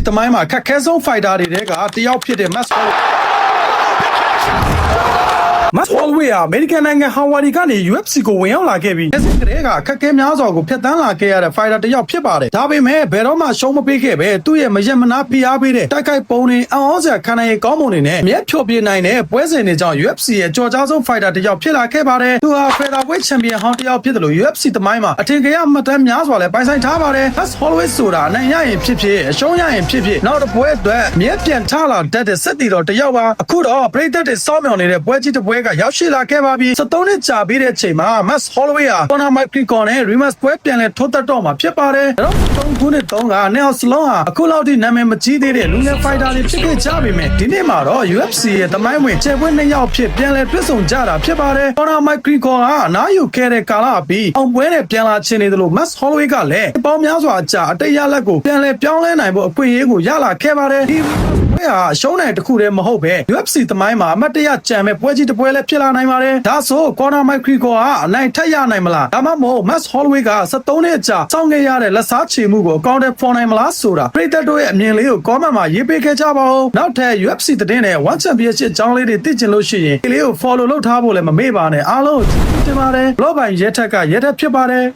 သမိုင်းမှာခက်ခဲဆုံး fighter တွေကတယောက်ဖြစ်တဲ့ Max Holloway အမေရိကန်နိုင်ငံဟာဝါဒီကနေ UFC ကိုဝင်ရောက်လာခဲ့ပြီးအဲဒီကလေးကခက်ခဲများစွာကိုဖျက်ဆီးလာခဲ့ရတဲ့ fighter တယောက်ဖြစ်ပါတယ်။ဒါပေမဲ့ဘယ်တော့မှရှုံးမပေးခဲ့ပဲသူ့ရဲ့မရက်မနာဖိအားပေးတဲ့တိုက်ခိုက်ပုံတွေအံ့ဩစရာခံနိုင်ရကောင်းပုံတွေနဲ့အမျက်ဖြိုပြနိုင်တဲ့ပွဲစဉ်တွေကြောင့် UFC ရဲ့ကြော်ကြားဆုံး fighter တယောက်ဖြစ်လာခဲ့ပါတယ်။သူဟာ featherweight champion ဟောင်းတယောက်ဖြစ်တယ်လို့ UFC သမိုင်းမှာအထင်ကရမှတ်တမ်းများစွာလည်းပိုင်ဆိုင်ထားပါတယ်။ Max Holloway ဆိုတာအနိုင်ရရင်ဖြစ်ဖြစ်အရှုံးရရင်ဖြစ်ဖြစ်နောက်တစ်ပွဲအတွက်မြဲပြန်ထလာတတ်တဲ့စက်တီတော်တယောက်ပါအခုတော့ပရိသတ်တွေစောင့်မျှော်နေတဲ့ပွဲကြီးတစ်ပွဲကရောက်ရှိလာခဲ့ပါပြီ73နှစ်ကြာပြီးတဲ့အချိန်မှာ Max Holloway ဟာ Conor McGregor နဲ့ rematch ပွဲပြန်လည်ထိုးသက်တော့မှာဖြစ်ပါတယ်။ဒါတော့ခုနှစ်တုန်းက Neil Sloan ဟာအခုလောက်ထိနာမည်မကြီးသေးတဲ့လူငယ် fighter တွေဖြစ်ခဲ့ကြပေမဲ့ဒီနေ့မှာတော့ UFC ရဲ့သမိုင်းဝင်ချယ်ပွဲ2ယောက်ဖြစ်ပြန်လည်တွေ့ဆုံကြတာဖြစ်ပါတယ်။ Conor McGregor ကအနားယူခဲ့တဲ့ကာလအပြီးအောင်ပွဲနဲ့ပြန်လာခြင်းနေတယ်လို့ Max Holloway ကလည်းပေါင်းများစွာအကြာအတိတ်ရလက်ကိုပြန်လည်ပြောင်းလဲနိုင်ဖို့အခွင့်အရေးကိုရလာခဲ့ပါတယ်။ဒီပွဲဟာရှုံးနိုင်တစ်ခုတည်းမဟုတ်ပဲ UFC သမိုင်းမှာအမတ်တရကြံမဲ့ပွဲကြီးတစ်ပွဲလည်းဖြစ်လာနိုင်ပါတယ်။ဒါဆို Conor McGregor ကအနိုင်ထက်ရနိုင်မလားဒါမှမဟုတ် Max Holloway က73နှစ်ကြာစောင့်ခဲ့ရတဲ့လက်စားချေမှုကိုအကောင့်ထဲပေါ်နိုင်မလားဆိုတာပရိသတ်တို့ရဲ့အမြင်လေးကို comment မှာရေးပေးခဲ့ကြပါဦးနောက်ထပ် UFC သတင်းနဲ့ One Championship အကြောင်းလေးတွေသိချင်လို့ရှိရင်ဒီလေးကို follow လုပ်ထားဖို့လည်းမမေ့ပါနဲ့အားလုံးကျေးဇူးတင်ပါတယ် blog ပိုင်ရဲထက်ကရဲထက်ဖြစ်ပါတယ်